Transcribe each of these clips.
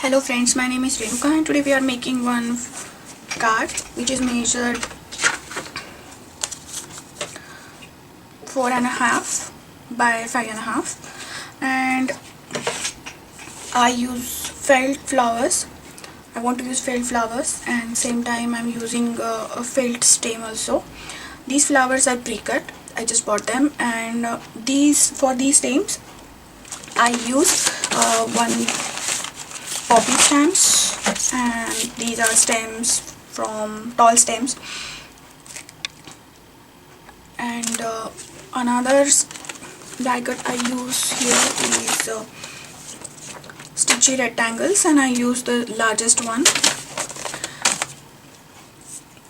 Hello friends, my name is Renuka and today we are making one card which is measured 4.5 by 5.5, and I use felt flowers. I want to use felt flowers, and same time I'm using a felt stem also. These flowers are pre-cut. I just bought them, and for these stems I use one poppy stems, and these are stems from tall stems, and another die cut I use here is stitchy rectangles, and I use the largest one.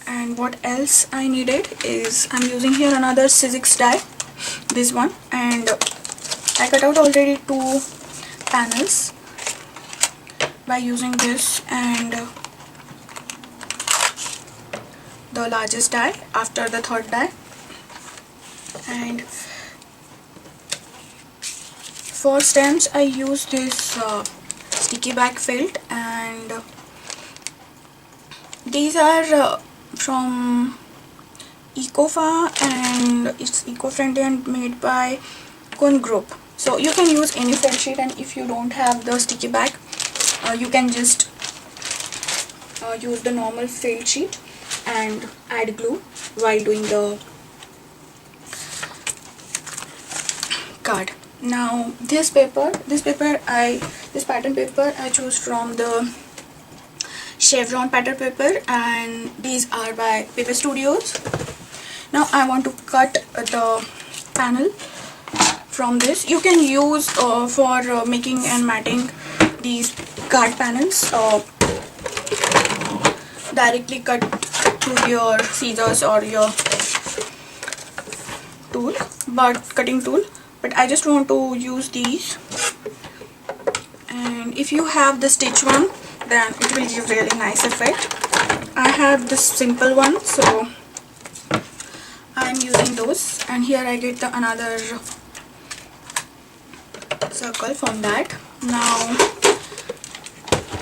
And what else I needed is I'm using here another sizzix die, this one, and I cut out already 2 panels by using this and the largest die after the third die. And for stems I use this sticky back felt, and these are from Ecofa, and it's eco-friendly and made by Kun Group. So you can use any felt sheet, and if you don't have the sticky back, you can just use the normal felt sheet and add glue while doing the card. Now this pattern paper I chose from the chevron pattern paper, and these are by Paper Studios. Now I want to cut the panel from this. You can use for making and matting these card panels, directly cut through your scissors or your cutting tool, but I just want to use these. And if you have the stitch one, then it will give really nice effect. I have this simple one, so I'm using those, and here I get another circle from that. Now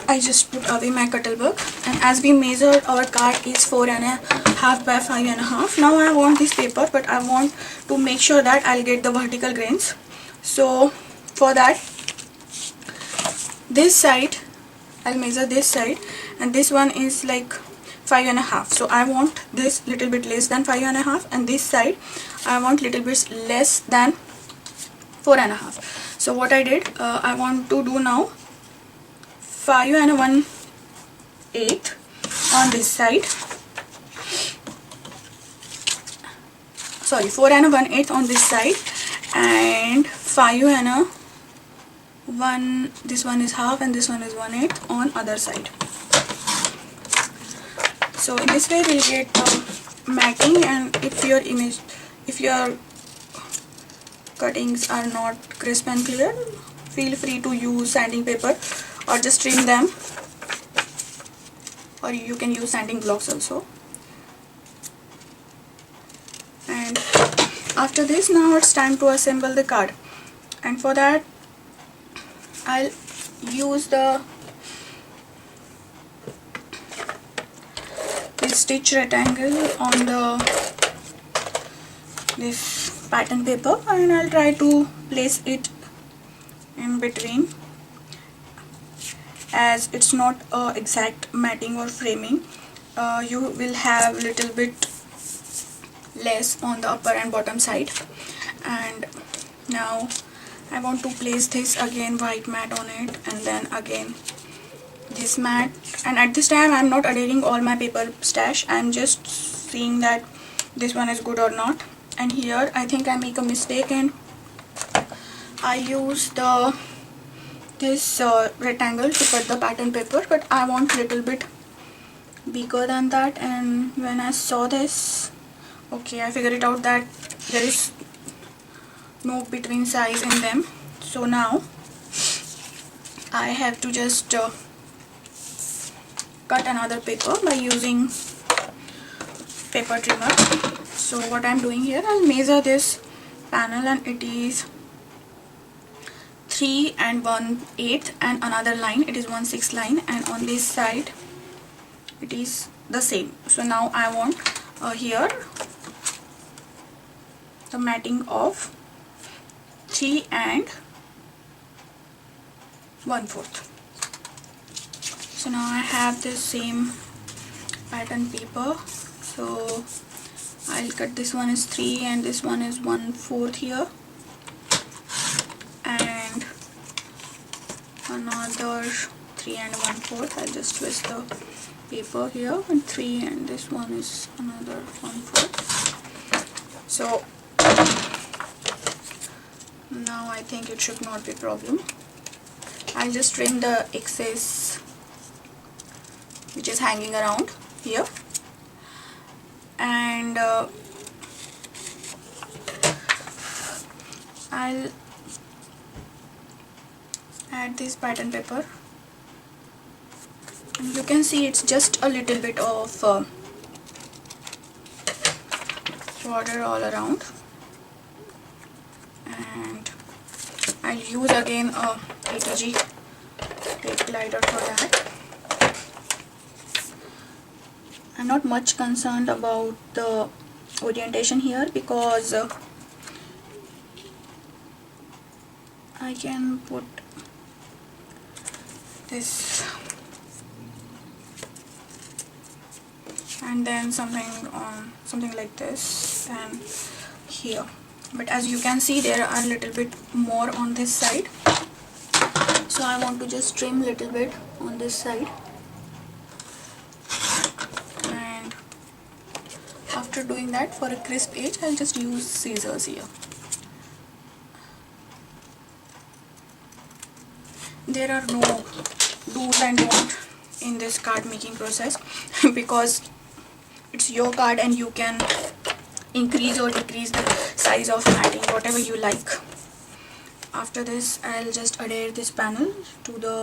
I just put away my cuttlebook, and as we measured, our card is 4.5 by 5.5. Now I want this paper, but I want to make sure that I'll get the vertical grains. So for that, this side I'll measure this side, and this one is like 5.5. So I want this little bit less than 5.5, and this side I want little bit less than 4.5. So what I did, I want to do now 5 1/8 on this side. Sorry, 4 1/8 on this side, and 5 1. This one is half, and this one is 1/8 on other side. So in this way we'll get matting, and if your cuttings are not crisp and clear, feel free to use sanding paper or just trim them, or you can use sanding blocks also. And after this, now it's time to assemble the card, and for that I'll use this stitch rectangle on this pattern paper, and I'll try to place it in between, as it's not exact matting or framing. You will have little bit less on the upper and bottom side. And now I want to place this again white mat on it, and then again this mat. And at this time I'm not adhering all my paper stash, I'm just seeing that this one is good or not. And here I think I make a mistake, and I use this rectangle to cut the pattern paper, but I want little bit bigger than that. And when I saw this, okay, I figured it out that there is no between size in them. So now I have to just cut another paper by using paper trimmer. So what I'm doing here, I'll measure this panel, and it is 3 and 1/8 and another line, it is 1/6 line, and on this side it is the same. So now I want here the matting of 3 and 1/4. So now I have the same pattern paper, so I'll cut this one is 3 and this one is 1/4 here, and another 3 and 1/4. I'll just twist the paper here, and 3 and this one is another 1/4. So now I think it should not be a problem. I'll just trim the excess which is hanging around here, and I'll add this pattern paper, and you can see it's just a little bit of border all around, and I'll use again a ATG tape glider for that. I'm not much concerned about the orientation here because I can put this and then something like this and here, but as you can see there are a little bit more on this side, so I want to just trim little bit on this side, and after doing that, for a crisp edge I'll just use scissors here. There are no do's and don'ts in this card making process because it's your card and you can increase or decrease the size of matting whatever you like. After this I'll just adhere this panel to the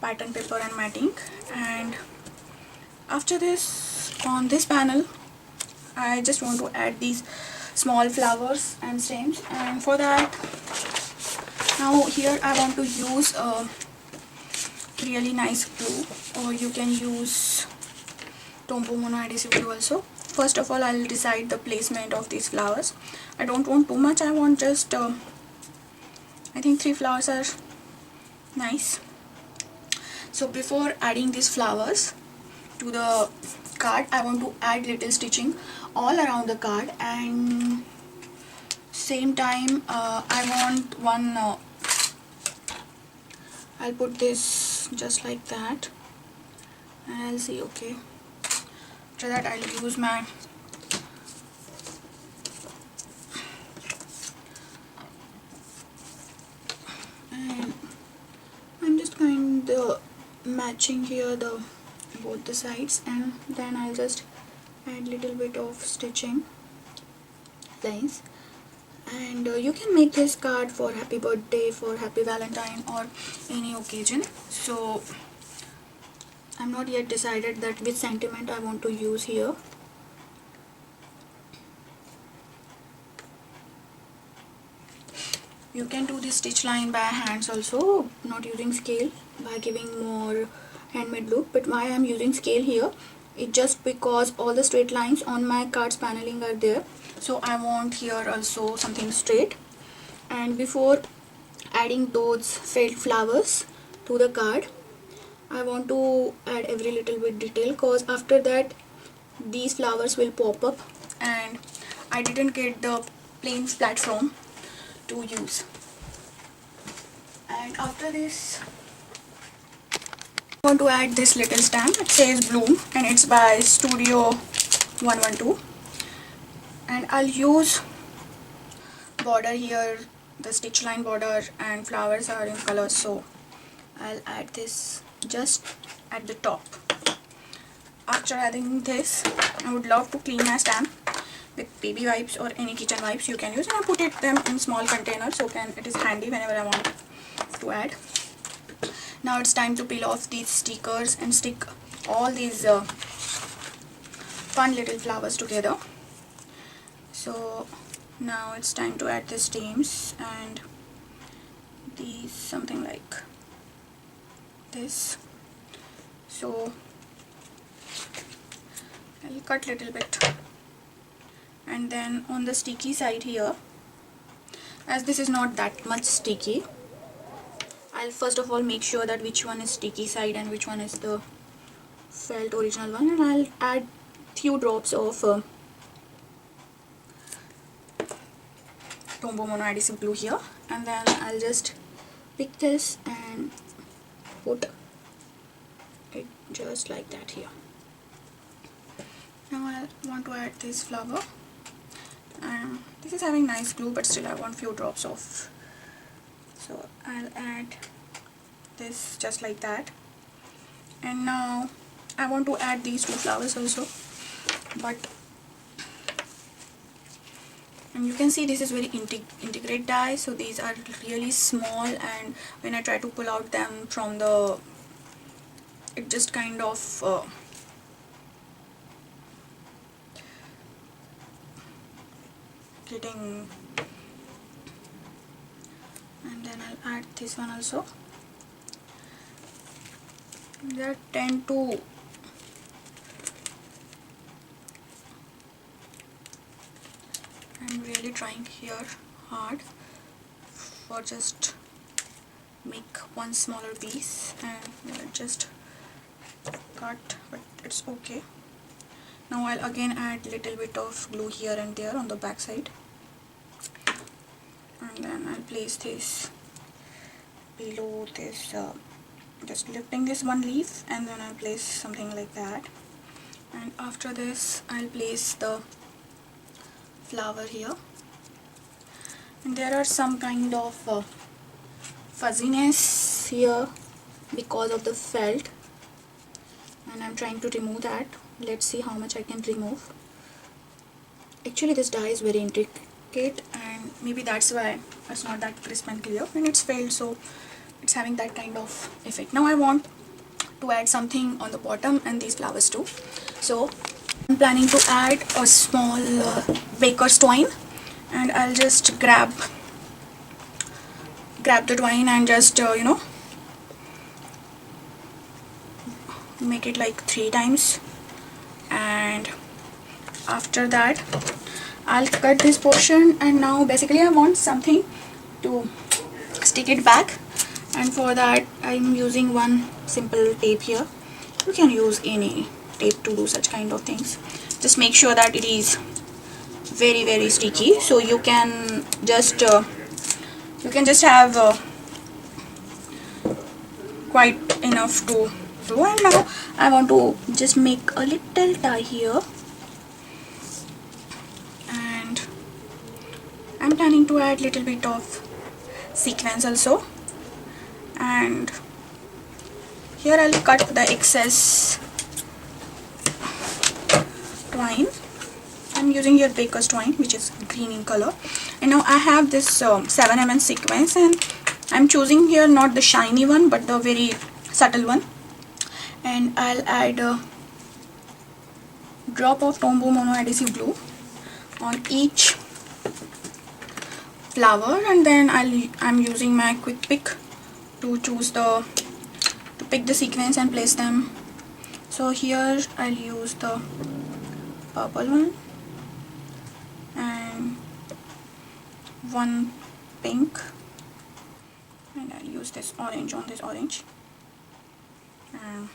pattern paper and matting, and after this on this panel I just want to add these small flowers and stems, and for that now here I want to use a really nice glue, or you can use Tombow mono adhesive glue also. First of all I'll decide the placement of these flowers. I don't want too much, I want just I think 3 flowers are nice. So before adding these flowers to the card, I want to add little stitching all around the card, and same time I want one I'll put this just like that, and I'll see, okay, after that I'll use my and I'm just kind of matching here the both the sides, and then I'll just add little bit of stitching lines. And you can make this card for happy birthday, for happy Valentine, or any occasion. So I'm not yet decided that which sentiment I want to use here. You can do this stitch line by hands also, not using scale, by giving more handmade look. But why I'm using scale here, it just because all the straight lines on my card's paneling are there, so I want here also something straight. And before adding those felt flowers to the card, I want to add every little bit detail, cause after that these flowers will pop up and I didn't get the plain platform to use. And after this I want to add this little stamp. It says Bloom and it's by Studio 112, and I'll use border here, the stitch line border, and flowers are in color, so I'll add this just at the top. After adding this, I would love to clean my stamp with baby wipes or any kitchen wipes you can use, and I put them in small containers so it is handy whenever I want to add. Now it's time to peel off these stickers and stick all these fun little flowers together. So Now it's time to add the stems, and these something like this. So I'll cut little bit, and then on the sticky side here, as this is not that much sticky, I'll first of all make sure that which one is sticky side and which one is the felt original one, and I'll add few drops of Tombow mono adhesive glue here, and then I'll just pick this and put it just like that here. Now I want to add this flower, and this is having nice glue, but still I want few drops of, so I'll add this just like that. And now I want to add these two flowers also, but and you can see this is very integrate die, so these are really small, and when I try to pull out them from the, it just kind of getting, and then I'll add this one also. They tend to I'm really trying here hard for just make one smaller piece, and just cut, but it's okay. Now I'll again add little bit of glue here and there on the back side, and then I'll place this below this, just lifting this one leaf, and then I'll place something like that. And after this I'll place the flower here, and there are some kind of fuzziness here because of the felt, and I'm trying to remove that. Let's see how much I can remove. Actually this die is very intricate, and maybe that's why it's not that crisp and clear, and it's failed, so it's having that kind of effect. Now I want to add something on the bottom and these flowers too, so I'm planning to add a small baker's twine, and I'll just grab the twine and just make it like 3 times, and after that I'll cut this portion. And now basically I want something to stick it back, and for that I'm using one simple tape here. You can use any tape to do such kind of things. Just make sure that it is very very sticky, so you can just have quite enough to do. And now I want to just make a little tie here, and I'm planning to add little bit of sequins also, and here I'll cut the excess twine. I'm using here baker's twine, which is green in color, and now I have this 7mm sequence, and I'm choosing here not the shiny one but the very subtle one, and I'll add a drop of Tombow mono adhesive glue on each flower, and then I'm using my quick pick to pick the sequence and place them. So here I'll use the purple one and one pink, and I'll use this orange on this orange, and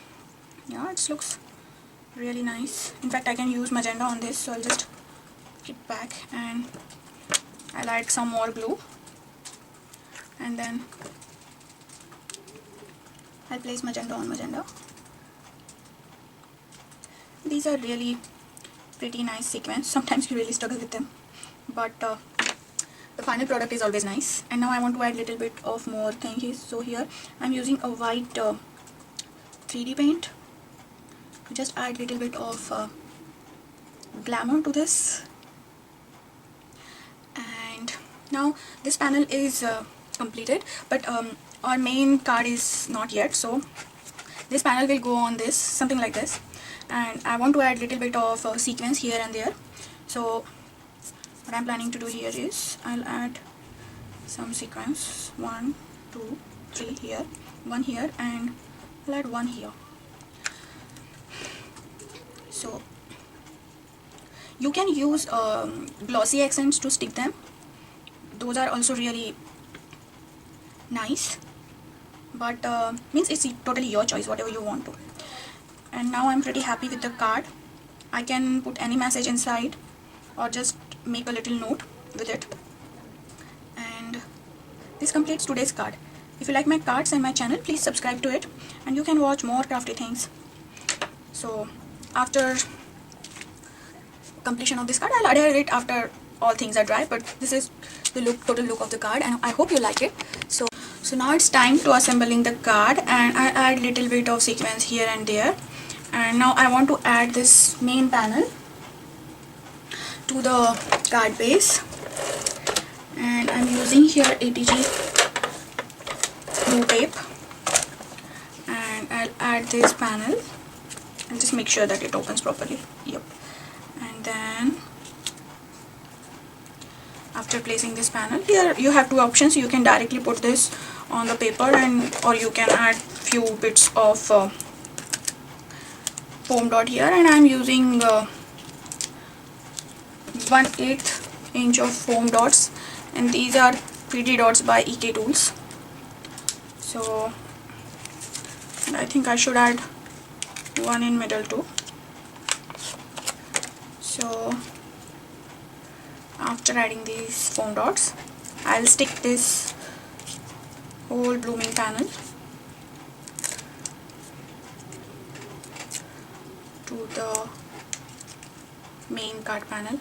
yeah, it looks really nice. In fact I can use magenta on this, so I'll just put it back and I'll add some more glue, and then I'll place magenta on magenta. These are really pretty nice sequins. Sometimes you really struggle with them, but the final product is always nice. And now I want to add a little bit of more thingies. So here I'm using a white 3D paint to just add a little bit of glamour to this. And now this panel is completed, but our main card is not yet, so this panel will go on this, something like this. And I want to add a little bit of sequence here and there. So what I'm planning to do here is I'll add some sequence, 1 2 3 here, 1 here, and I'll add 1 here. So you can use glossy accents to stick them, those are also really nice, but means it's totally your choice, whatever you want to. And now I'm pretty happy with the card. I can put any message inside or just make a little note with it. And this completes today's card. If you like my cards and my channel, please subscribe to it, and you can watch more crafty things. So after completion of this card, I'll adhere it after all things are dry, but this is the total look of the card, and I hope you like it. So now it's time to assembling the card, and I add little bit of sequence here and there. And now I want to add this main panel to the card base, and I'm using here ATG glue tape, and I'll add this panel and just make sure that it opens properly. Yep. And then after placing this panel, here you have two options. You can directly put this on the paper, and or you can add few bits of foam dot here, and I'm using 1/8 inch of foam dots, and these are 3D dots by EK Tools. So I think I should add one in middle too. So after adding these foam dots, I'll stick this whole blooming panel to the main card panel.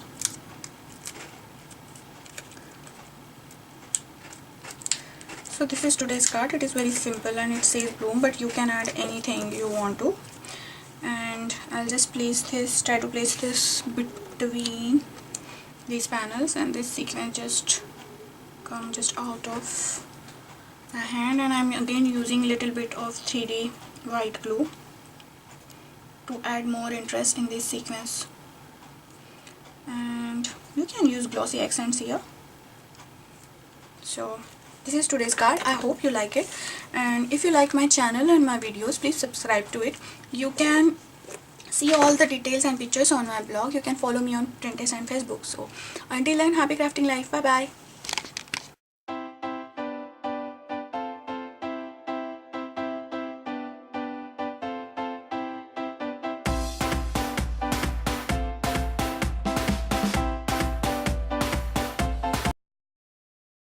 So this is today's card. It is very simple and it says bloom, but you can add anything you want to. And I'll just try to place this between these panels, and this sequence just come just out of my hand, and I'm again using a little bit of 3D white glue to add more interest in this sequence. And you can use glossy accents here. So this is today's card. I hope you like it, and if you like my channel and my videos, please subscribe to it. You can see all the details and pictures on my blog. You can follow me on Pinterest and Facebook. So until then, happy crafting life. Bye bye.